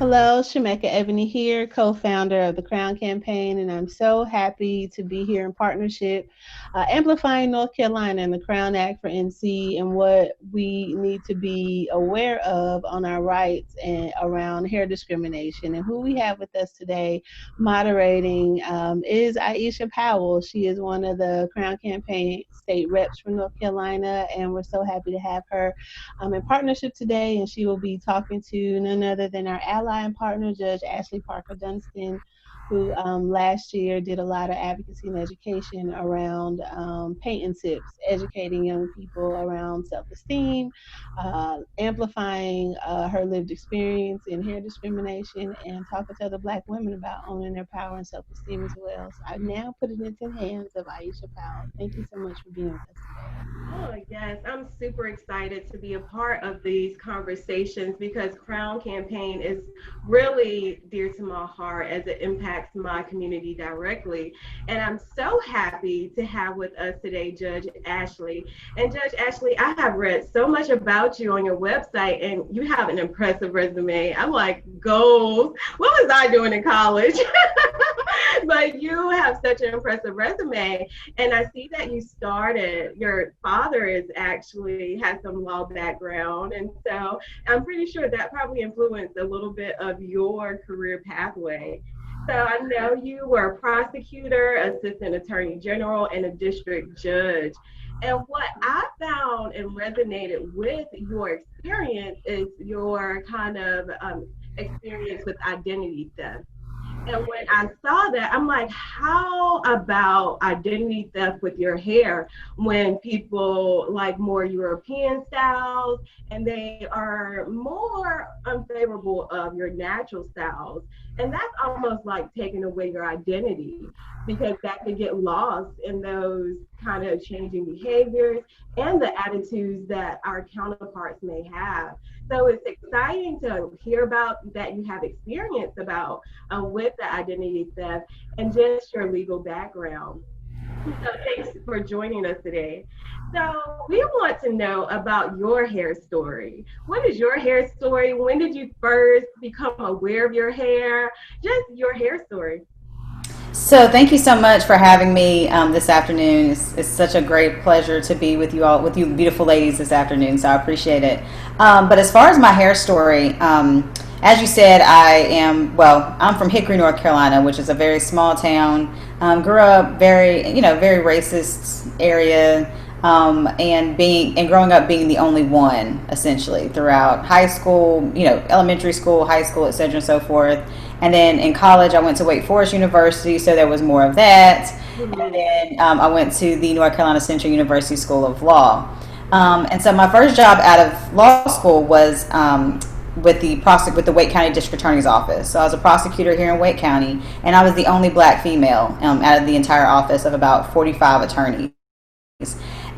Hello, Shemeka Ebony here, co-founder of the Crown Campaign, and I'm so happy to be here in partnership, amplifying North Carolina and the Crown Act for NC and what we need to be aware of on our rights and around hair discrimination. And who we have with us today, moderating, is Aisha Powell. She is one of the Crown Campaign state reps for North Carolina, and we're so happy to have her in partnership today, and she will be talking to none other than our ally and partner, Judge Ashley Parker-Dunston, who last year did a lot of advocacy and education around paint and tips, educating young people around self-esteem, amplifying her lived experience in hair discrimination, and talking to other Black women about owning their power and self-esteem as well. So I now put it into the hands of Aisha Powell. Thank you so much for being with us today. Oh, yes, I'm super excited to be a part of these conversations because Crown Campaign is really dear to my heart as it impacts my community directly. And I'm so happy to have with us today Judge Ashley. And Judge Ashley, I have read so much about you on your website, and you have an impressive resume. I'm like, goals. What was I doing in college? But you have such an impressive resume. And I see that you started, your father is actually has some law background. And so I'm pretty sure that probably influenced a little bit of your career pathway. So I know you were a prosecutor, assistant attorney general, and a district judge. And what I found and resonated with your experience is your kind of experience with identity theft. And when I saw that, I'm like, how about identity theft with your hair when people like more European styles and they are more unfavorable of your natural styles? And that's almost like taking away your identity because that can get lost in those kind of changing behaviors and the attitudes that our counterparts may have. So it's exciting to hear about that you have experience about with the identity theft and just your legal background. So thanks for joining us today. So we want to know about your hair story. What is your hair story? When did you first become aware of your hair? Just your hair story. So thank you so much for having me this afternoon. It's such a great pleasure to be with you all, with you beautiful ladies this afternoon. So I appreciate it. But as far as my hair story, as you said, I'm from Hickory, North Carolina, which is a very small town. Grew up very racist area, and growing up being the only one essentially throughout high school, elementary school, high school, etc. and so forth. And then in college, I went to Wake Forest University, so there was more of that. Mm-hmm. And then I went to the North Carolina Central University School of Law. And so my first job out of law school was with the Wake County District Attorney's Office. So I was a prosecutor here in Wake County, and I was the only Black female out of the entire office of about 45 attorneys.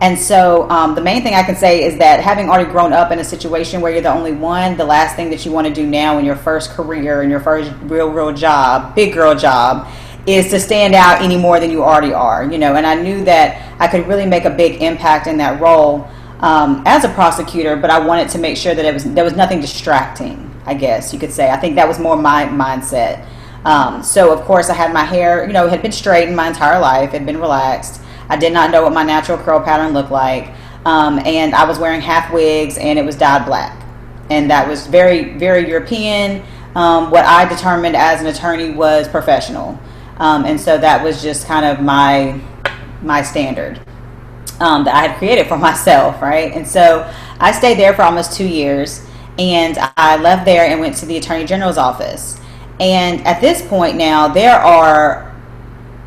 And so the main thing I can say is that having already grown up in a situation where you're the only one, the last thing that you want to do now in your first career and your first real job, big girl job, is to stand out any more than you already are, And I knew that I could really make a big impact in that role as a prosecutor, but I wanted to make sure that there was nothing distracting, I guess you could say. I think that was more my mindset. So of course I had my hair, had been straightened my entire life, had been relaxed. I did not know what my natural curl pattern looked like. And I was wearing half wigs and it was dyed black. And that was very, very European. What I determined as an attorney was professional. And so that was just kind of my standard that I had created for myself, right? And so I stayed there for almost 2 years. And I left there and went to the Attorney General's office. And at this point now, there are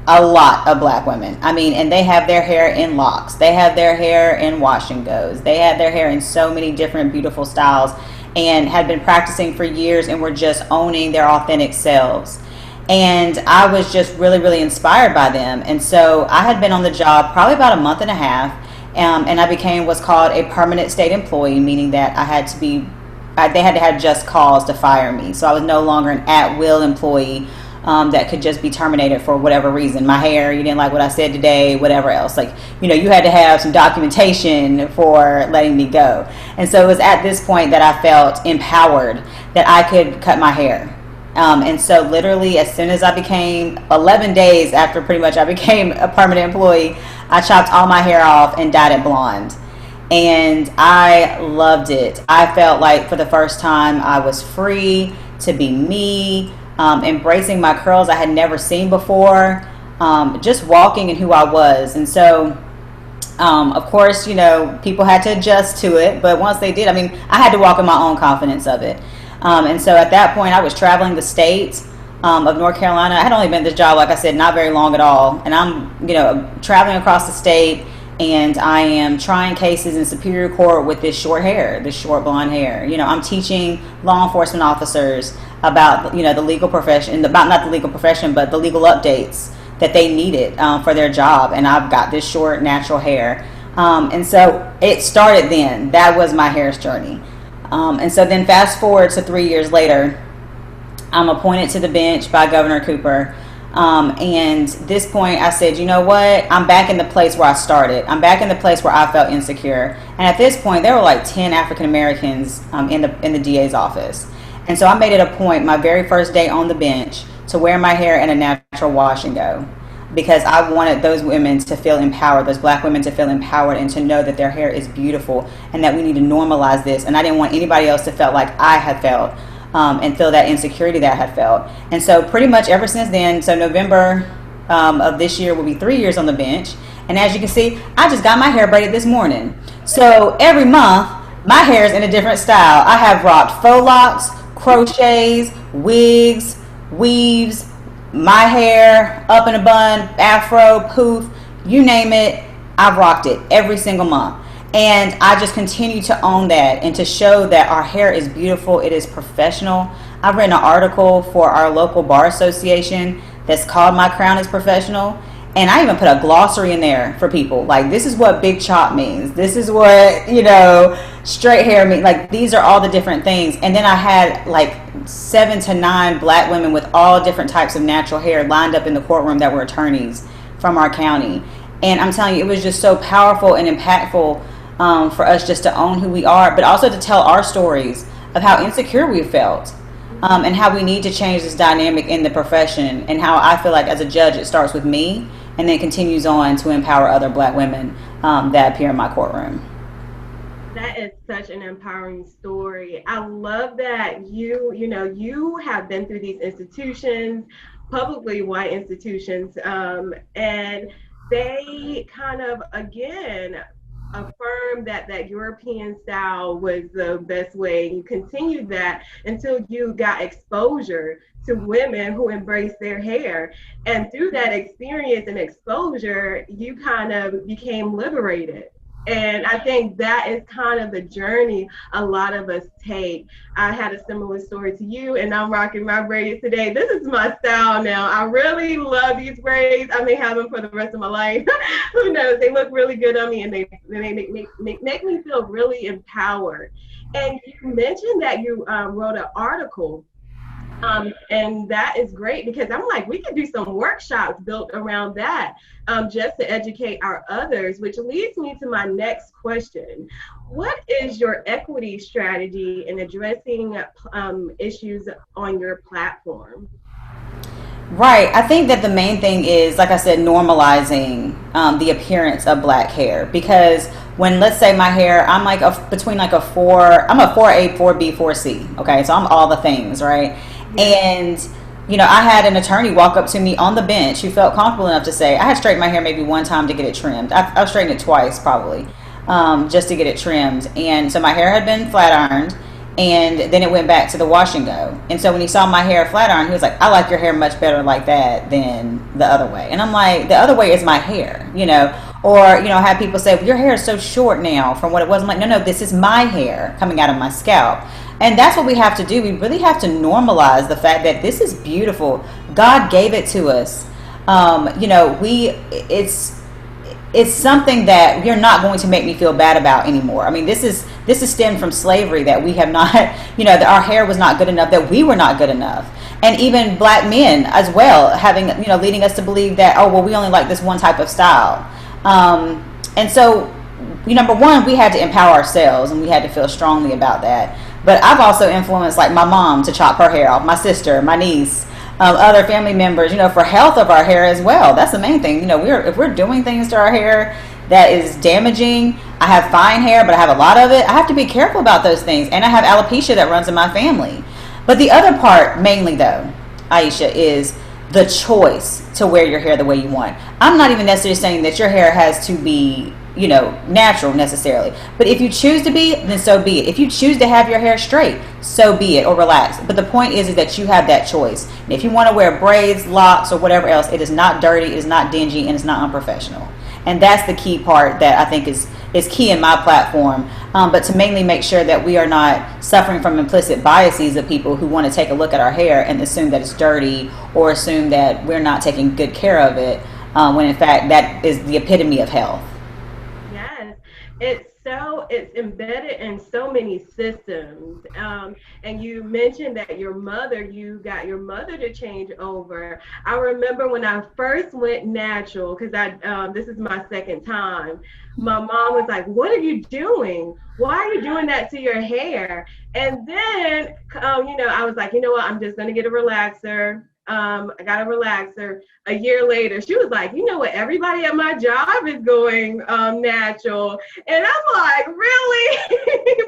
a lot of Black women. And they have their hair in locks. They have their hair in wash and goes. They have their hair in so many different beautiful styles and had been practicing for years and were just owning their authentic selves. And I was just really, really inspired by them. And so I had been on the job probably about a month and a half, and I became what's called a permanent state employee, meaning that they had to have just cause to fire me. So I was no longer an at-will employee that could just be terminated for whatever reason. My hair, you didn't like what I said today, whatever else. Like, you had to have some documentation for letting me go. And so it was at this point that I felt empowered that I could cut my hair. And so literally as soon as I became 11 days after pretty much I became a permanent employee, I chopped all my hair off and dyed it blonde. And I loved it. I felt like for the first time I was free to be me, embracing my curls I had never seen before, just walking in who I was. And so, of course, people had to adjust to it. But once they did, I had to walk in my own confidence of it. And so at that point I was traveling the state of North Carolina. I had only been at this job, like I said, not very long at all. And I'm, traveling across the state, and I am trying cases in Superior Court with this short hair, this short blonde hair. I'm teaching law enforcement officers about, the legal profession, about not the legal profession, but the legal updates that they needed for their job. And I've got this short, natural hair. And so it started then. That was my hair's journey. And so then fast forward to 3 years later, I'm appointed to the bench by Governor Cooper. And this point I said, you know what? I'm back in the place where I started. I'm back in the place where I felt insecure. And at this point, there were like 10 African Americans in the DA's office. And so I made it a point my very first day on the bench to wear my hair in a natural wash and go, because I wanted those women to feel empowered, those black women to feel empowered and to know that their hair is beautiful and that we need to normalize this. And I didn't want anybody else to feel like I had felt. And feel that insecurity that I had felt. And so pretty much ever since then, so November of this year will be 3 years on the bench. And as you can see, I just got my hair braided this morning. So every month, my hair is in a different style. I have rocked faux locks, crochets, wigs, weaves, my hair, up in a bun, afro, poof, you name it, I've rocked it every single month. And I just continue to own that and to show that our hair is beautiful. It is professional. I've written an article for our local bar association that's called My Crown is Professional. And I even put a glossary in there for people. Like, this is what big chop means. This is what, straight hair means. Like, these are all the different things. And then I had like 7 to 9 black women with all different types of natural hair lined up in the courtroom that were attorneys from our county. And I'm telling you, it was just so powerful and impactful for us just to own who we are, but also to tell our stories of how insecure we felt, and how we need to change this dynamic in the profession, and how I feel like as a judge it starts with me and then continues on to empower other black women that appear in my courtroom. That is such an empowering story. I love that you have been through these institutions, publicly white institutions, and they kind of, again, affirm that European style was the best way. You continued that until you got exposure to women who embrace their hair. And through that experience and exposure, you kind of became liberated. And I think that is kind of the journey a lot of us take. I had a similar story to you, and I'm rocking my braids today. This is my style now. I really love these braids. I may have them for the rest of my life. Who knows? They look really good on me, and they make me feel really empowered. And you mentioned that you wrote an article. And that is great, because I'm like, we could do some workshops built around that, just to educate our others, which leads me to my next question. What is your equity strategy in addressing issues on your platform? Right. I think that the main thing is, like I said, normalizing the appearance of black hair. Because when, let's say my hair, I'm like between like I'm a 4A, 4B, 4C. Okay. So I'm all the things, right? And, I had an attorney walk up to me on the bench who felt comfortable enough to say, I had straightened my hair maybe one time to get it trimmed. I've straightened it twice probably, just to get it trimmed. And so my hair had been flat ironed, and then it went back to the wash and go. And so when he saw my hair flat ironed, he was like, I like your hair much better like that than the other way. And I'm like, the other way is my hair, or, I have people say, well, your hair is so short now from what it was. I'm like, no, this is my hair coming out of my scalp. And that's what we have to do. We really have to normalize the fact that this is beautiful. God gave it to us. It's something that you're not going to make me feel bad about anymore. I mean, this is stemmed from slavery, that we have not, that our hair was not good enough, that we were not good enough. And even black men as well, having, leading us to believe that, oh, well, we only like this one type of style. And so, number one, we had to empower ourselves, and we had to feel strongly about that. But I've also influenced, like, my mom to chop her hair off, my sister, my niece, other family members, for health of our hair as well. That's the main thing. If we're doing things to our hair that is damaging, I have fine hair, but I have a lot of it, I have to be careful about those things. And I have alopecia that runs in my family. But the other part, mainly though, Aisha, is the choice to wear your hair the way you want. I'm not even necessarily saying that your hair has to be, natural necessarily. But if you choose to be, then so be it. If you choose to have your hair straight, so be it, or relaxed. But the point is that you have that choice. And if you want to wear braids, locks, or whatever else, it is not dirty, it is not dingy, and it's not unprofessional. And that's the key part that I think is key in my platform. But to mainly make sure that we are not suffering from implicit biases of people who want to take a look at our hair and assume that it's dirty, or assume that we're not taking good care of it, when in fact that is the epitome of health. Yes, it's embedded in so many systems. And you mentioned that you got your mother to change over. I remember when I first went natural, because this is my second time. My mom was like, "What are you doing? Why are you doing that to your hair?" And then, I was like, you know what? I'm just gonna get a relaxer. I got a relaxer. A year later, she was like, "You know what? Everybody at my job is going natural." And I'm like, "Really,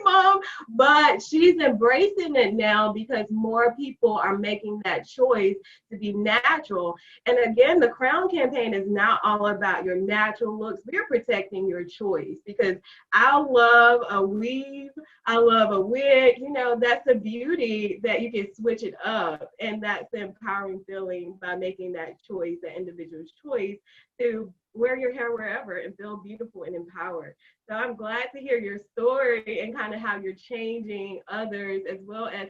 Mom?" But she's embracing it now because more people are making that choice to be natural. And again, the Crown campaign is not all about your natural looks. We're protecting your choice, because I love a weave. I love a wig. That's the beauty, that you can switch it up. And that's the empowering feeling by making that choice, the individual's choice, to wear your hair wherever and feel beautiful and empowered. So I'm glad to hear your story and kind of how you're changing others, as well as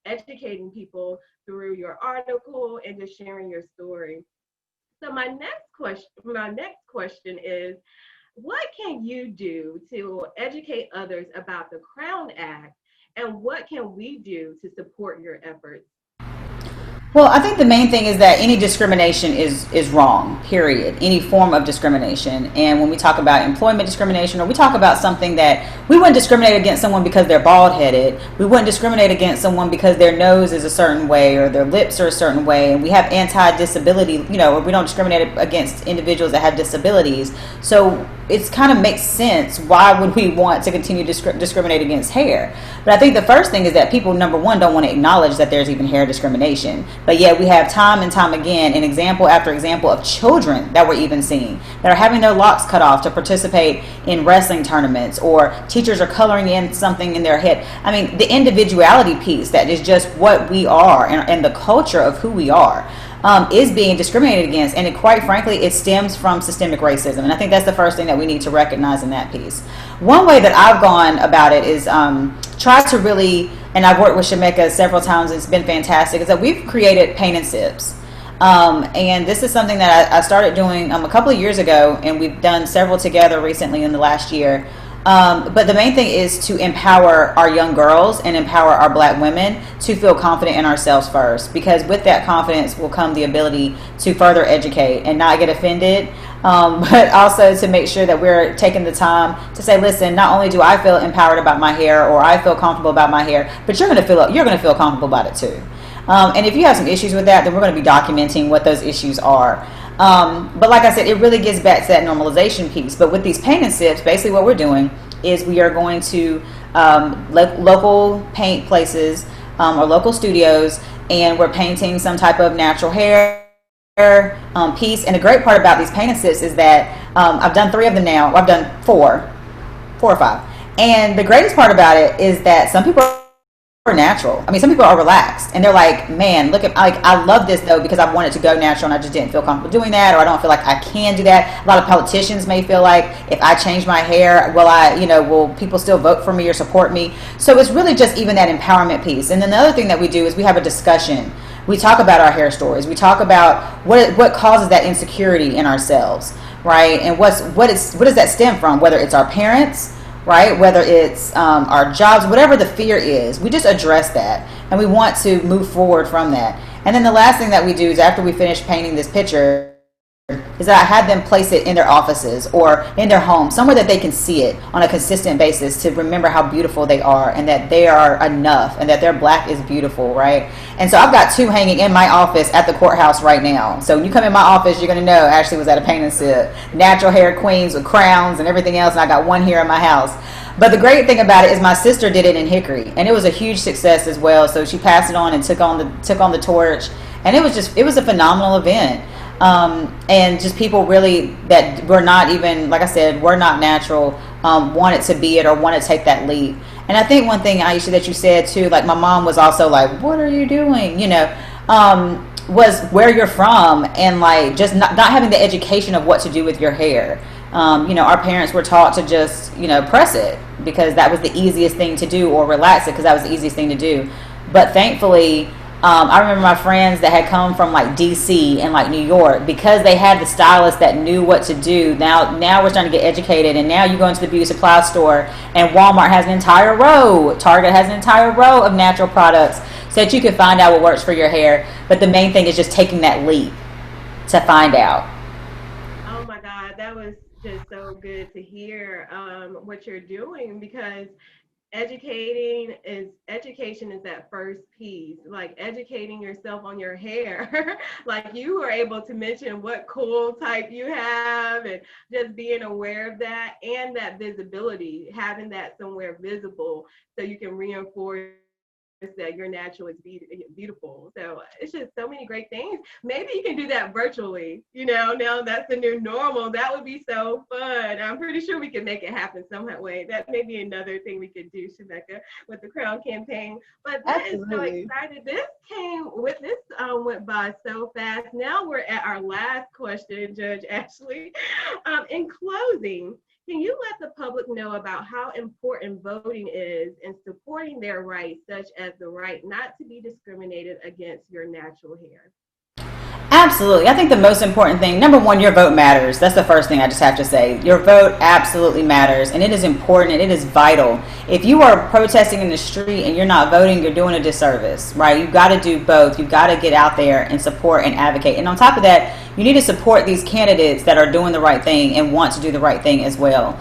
educating people through your article and just sharing your story. So my next question is, what can you do to educate others about the Crown Act, and what can we do to support your efforts? Well, I think the main thing is that any discrimination is wrong, period. Any form of discrimination. And when we talk about employment discrimination, or we talk about something that we wouldn't discriminate against someone because they're bald-headed, we wouldn't discriminate against someone because their nose is a certain way or their lips are a certain way, and we have anti-disability, or we don't discriminate against individuals that have disabilities. So it kind of makes sense. Why would we want to continue to discriminate against hair? But I think the first thing is that people, number one, don't want to acknowledge that there's even hair discrimination. But yet we have time and time again, an example after example of children that we're even seeing that are having their locks cut off to participate in wrestling tournaments, or teachers are coloring in something in their head. I mean, the individuality piece that is just what we are, and the culture of who we are, is being discriminated against. And quite frankly, it stems from systemic racism. And I think that's the first thing that we need to recognize in that piece. One way that I've gone about it is try to really, and I've worked with Shameka several times, and it's been fantastic, is that we've created paint and sips. And this is something that I started doing a couple of years ago, and we've done several together recently in the last year. But the main thing is to empower our young girls and empower our black women to feel confident in ourselves first, because with that confidence will come the ability to further educate and not get offended, but also to make sure that we're taking the time to say, listen, not only do I feel empowered about my hair, or I feel comfortable about my hair, but you're going to feel comfortable about it too. And if you have some issues with that, then we're going to be documenting what those issues are. But like I said, it really gets back to that normalization piece. But with these paint and sips, basically what we're doing is we are going to local paint places, or local studios, and we're painting some type of natural hair piece. And the great part about these paint and sips is that I've done 3 of them now. Well, I've done 4 or 5. And the greatest part about it is that some people are natural. I mean, some people are relaxed, and they're like, man, look at, like, I love this though, because I wanted to go natural and I just didn't feel comfortable doing that, or I don't feel like I can do that. A lot of politicians may feel like, if I change my hair, will people still vote for me or support me? So it's really just even that empowerment piece. And then the other thing that we do is we have a discussion. We talk about our hair stories. We talk about what causes that insecurity in ourselves, right? And what does that stem from? Whether it's our parents, right? Whether it's our jobs, whatever the fear is, we just address that and we want to move forward from that. And then the last thing that we do is after we finish painting this picture is that I had them place it in their offices or in their home, somewhere that they can see it on a consistent basis to remember how beautiful they are and that they are enough and that their black is beautiful, right? And so I've got two hanging in my office at the courthouse right now. So when you come in my office, you're going to know Ashley was at a paint and sip. Natural hair queens with crowns and everything else, and I got one here in my house. But the great thing about it is my sister did it in Hickory, and it was a huge success as well. So she passed it on and took on the torch, and it was a phenomenal event. And just people really that were not even, like I said, were not natural, wanted to be it or want to take that leap. And I think one thing, Aisha, that you said too, like my mom was also like, "What are you doing?" Was where you're from and like just not having the education of what to do with your hair. Our parents were taught to just, press it because that was the easiest thing to do, or relax it because that was the easiest thing to do. But thankfully, I remember my friends that had come from like DC and like New York, because they had the stylist that knew what to do. Now we're starting to get educated, and now you go into the beauty supply store and Walmart has an entire row, Target has an entire row of natural products so that you can find out what works for your hair. But the main thing is just taking that leap to find out. Oh my God, that was just so good to hear what you're doing, because education is that first piece, like educating yourself on your hair. Like you were able to mention what cool type you have, and just being aware of that, and that visibility, having that somewhere visible so you can reinforce that your natural is beautiful. So it's just so many great things. Maybe you can do that virtually. Now that's the new normal. That would be so fun. I'm pretty sure we can make it happen some way. That may be another thing we could do, Shameka, with the Crown campaign. But that is so Absolutely. excited. This went by so fast. Now we're at our last question, Judge Ashley. In closing, can you let the public know about how important voting is in supporting their rights, such as the right not to be discriminated against your natural hair? Absolutely. I think the most important thing, number one, your vote matters. That's the first thing I just have to say. Your vote absolutely matters, and it is important and it is vital. If you are protesting in the street and you're not voting, you're doing a disservice, right? You've got to do both. You've got to get out there and support and advocate. And on top of that, you need to support these candidates that are doing the right thing and want to do the right thing as well.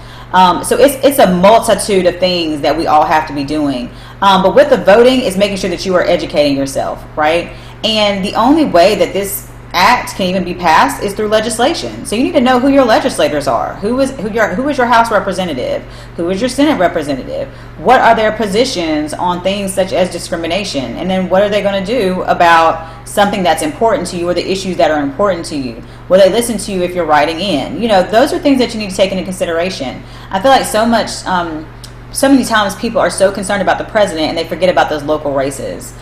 So it's a multitude of things that we all have to be doing. But with the voting is making sure that you are educating yourself, right? And the only way that this act can even be passed is through legislation. So you need to know who your legislators are. Who is your House representative? Who is your Senate representative? What are their positions on things such as discrimination? And then what are they going to do about something that's important to you, or the issues that are important to you? Will they listen to you if you're writing in? Those are things that you need to take into consideration. I feel like so many times people are so concerned about the president and they forget about those local races.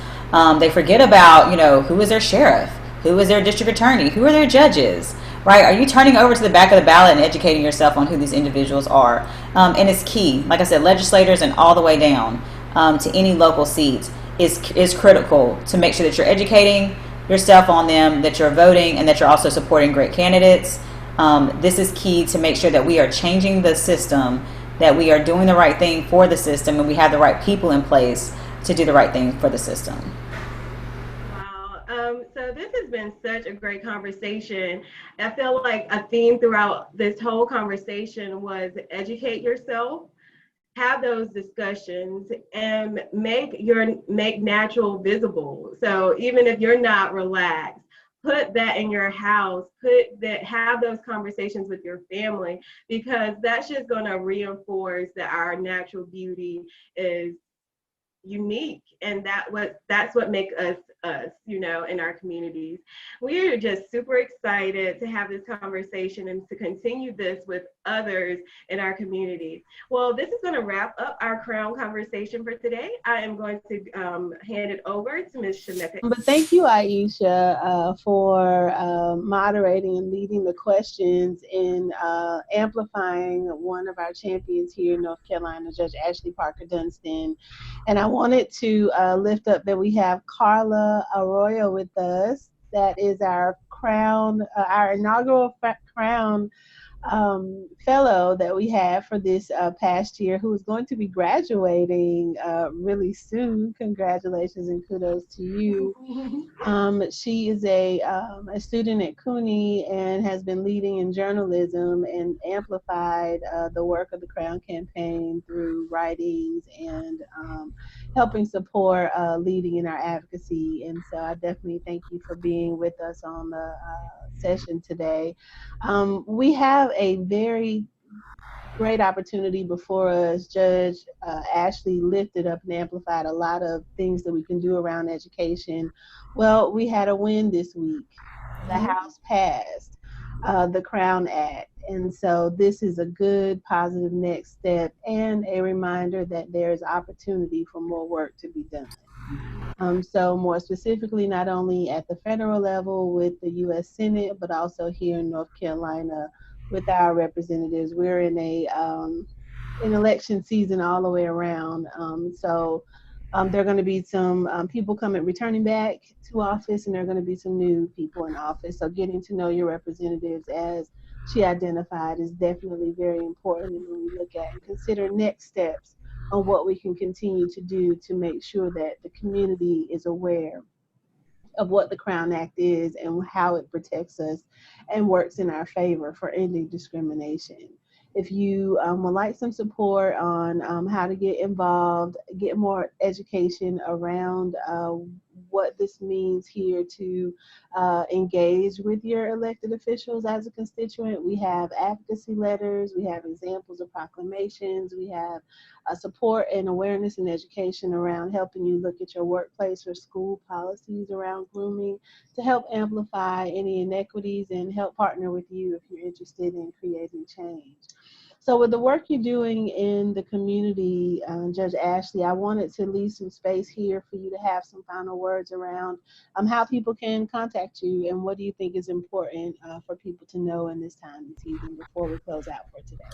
They forget about, who is their sheriff? Who is their district attorney? Who are their judges? Right? Are you turning over to the back of the ballot and educating yourself on who these individuals are? And it's key. Like I said, legislators and all the way down to any local seat is critical to make sure that you're educating yourself on them, that you're voting, and that you're also supporting great candidates. This is key to make sure that we are changing the system, that we are doing the right thing for the system, and we have the right people in place to do the right thing for the system. So this has been such a great conversation. I feel like a theme throughout this whole conversation was educate yourself, have those discussions, and make natural visible. So even if you're not relaxed, put that in your house, have those conversations with your family, because that's just going to reinforce that our natural beauty is unique, and that's what makes us, in our communities. We are just super excited to have this conversation and to continue this with others in our community. Well, this is going to wrap up our Crown conversation for today. I am going to hand it over to Ms. Shameka. But thank you, Aisha, for moderating and leading the questions and amplifying one of our champions here in North Carolina, Judge Ashley Parker-Dunston. And I wanted to lift up that we have Carla Arroyo with us. That is our Crown, our inaugural Crown fellow that we have for this past year who is going to be graduating really soon. Congratulations and kudos to you. She is a student at CUNY and has been leading in journalism and amplified the work of the Crown Campaign through writings and helping support leading in our advocacy. And so I definitely thank you for being with us on the session today. We have a very great opportunity before us. Judge Ashley lifted up and amplified a lot of things that we can do around education. Well, we had a win this week. The House passed the Crown Act. And so this is a good, positive next step and a reminder that there's opportunity for more work to be done. So more specifically, not only at the federal level with the U.S. Senate, but also here in North Carolina with our representatives. We're in a in election season all the way around. There are going to be some people coming returning back to office, and there are going to be some new people in office. So getting to know your representatives, as she identified, is definitely very important. And when we look at and consider next steps on what we can continue to do to make sure that the community is aware of what the Crown Act is and how it protects us and works in our favor for ending discrimination. If you would like some support on how to get involved, get more education around what this means here to engage with your elected officials as a constituent, we have advocacy letters, we have examples of proclamations, we have support and awareness and education around helping you look at your workplace or school policies around grooming to help amplify any inequities and help partner with you if you're interested in creating change. So, with the work you're doing in the community, Judge Ashley, I wanted to leave some space here for you to have some final words around how people can contact you and what do you think is important for people to know in this time and season before we close out for today.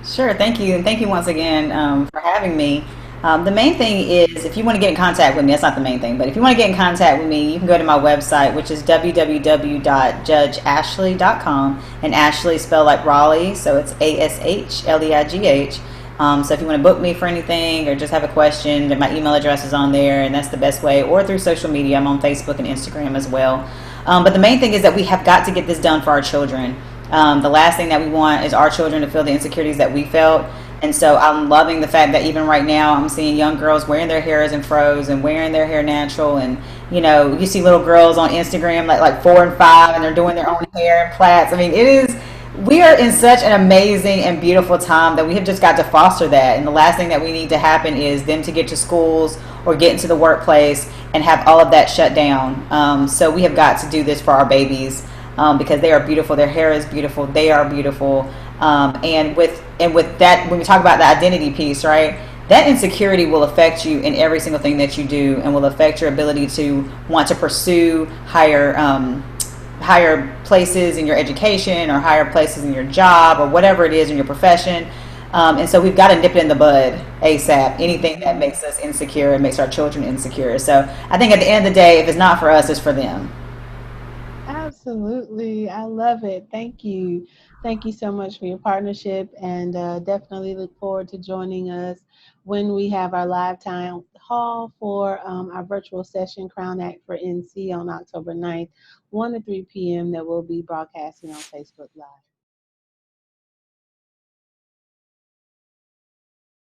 Sure, thank you. And thank you once again for having me. The main thing is if you want to get in contact with me, that's not the main thing, but if you want to get in contact with me, you can go to my website, which is www.judgeashley.com. And Ashley spelled like Raleigh, so it's ASHLEIGH. So if you want to book me for anything or just have a question, then my email address is on there, and that's the best way, or through social media. I'm on Facebook and Instagram as well. But the main thing is that we have got to get this done for our children. The last thing that we want is our children to feel the insecurities that we felt. And so I'm loving the fact that even right now I'm seeing young girls wearing their hair as in froze and wearing their hair natural. And, you know, you see little girls on Instagram like 4 and 5 and they're doing their own hair and plaits. I mean, we are in such an amazing and beautiful time that we have just got to foster that. And the last thing that we need to happen is them to get to schools or get into the workplace and have all of that shut down. So we have got to do this for our babies. Because they are beautiful, their hair is beautiful, they are beautiful, and with that, when we talk about the identity piece, right, that insecurity will affect you in every single thing that you do, and will affect your ability to want to pursue higher places in your education or higher places in your job or whatever it is in your profession. And so we've got to nip it in the bud ASAP. Anything that makes us insecure and makes our children insecure. So I think at the end of the day, if it's not for us, it's for them. Absolutely. I love it. Thank you. Thank you so much for your partnership and definitely look forward to joining us when we have our live town hall for our virtual session, Crown Act for NC on October 9th, 1 to 3 p.m. that will be broadcasting on Facebook Live.